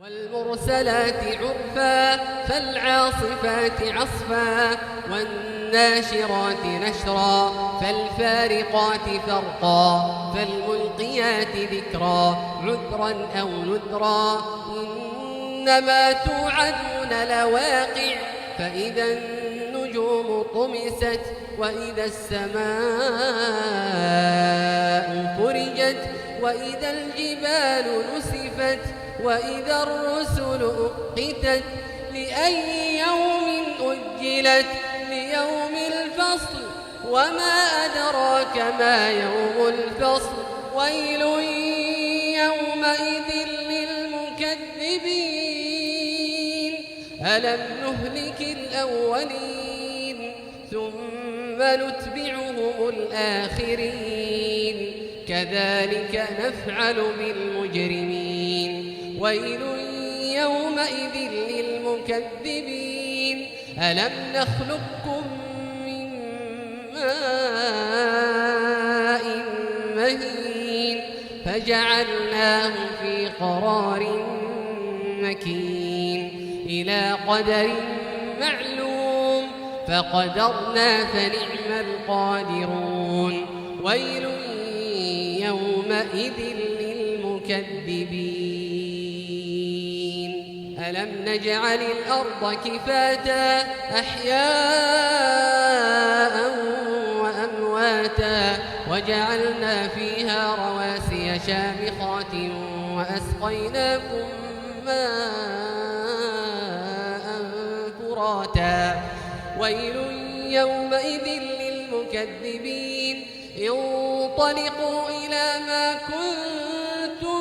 والمرسلات عرفا فالعاصفات عصفا والناشرات نشرا فالفارقات فرقا فالملقيات ذكرا عذرا أو نذرا إنما توعدون لواقع فإذا النجوم طمست وإذا السماء فرجت وإذا الجبال نسفت وإذا الرسل أقتت لأي يوم أجلت ليوم الفصل وما أدراك ما يوم الفصل ويل يومئذ للمكذبين ألم نهلك الأولين ثم نتبعهم الآخرين كذلك نفعل بالمجرمين ويل يومئذ للمكذبين ألم نخلقكم من ماء مهين فجعلناه في قرار مكين إلى قدر معلوم فقدرنا فنعم القادرون ويل يومئذ للمكذبين ألم نجعل الأرض كفاتا أحياء وأمواتا وجعلنا فيها رواسي شامخات وأسقيناكم ماء فراتا ويل يومئذ للمكذبين انطلقوا إلى ما كنتم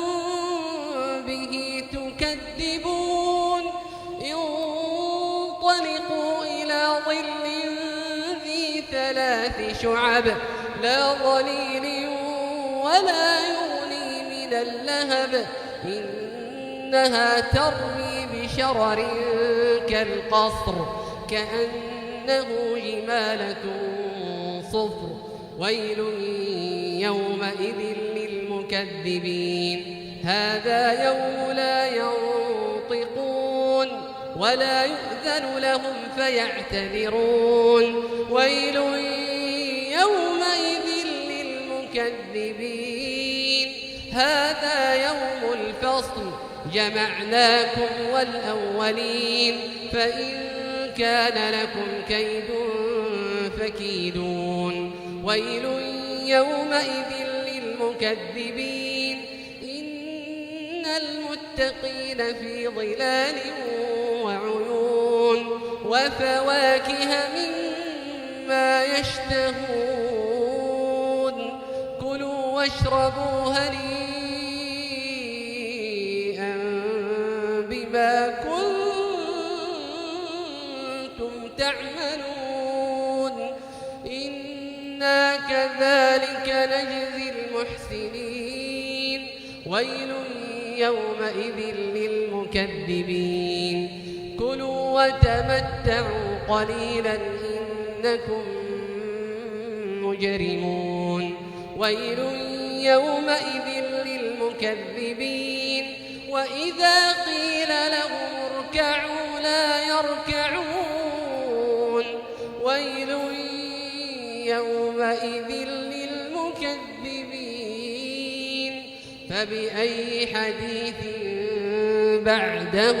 به تكذبون انطلقوا إلى ظل ذي 3 شعب لا ظليل ولا يغني من اللهب إنها ترمي بشرر كالقصر كأنه جمالة صفر ويل يومئذ للمكذبين هذا يوم لا ينطقون ولا يؤذن لهم فيعتذرون ويل يومئذ للمكذبين هذا يوم الفصل جمعناكم والأولين فإن كان لكم كيد فكيدون ويل يومئذ للمكذبين إن المتقين في ظلال وعيون وفواكه مما يشتهون كلوا واشربوا هنيئا بما كنتم تعملون إنا كذلك نجزي المحسنين ويل يومئذ للمكذبين كلوا وتمتعوا قليلا إنكم مجرمون ويل يومئذ للمكذبين وإذا قيل لهم اركعوا لا يركعون ويل يومئذ للمكذبين فبأي حديث بعده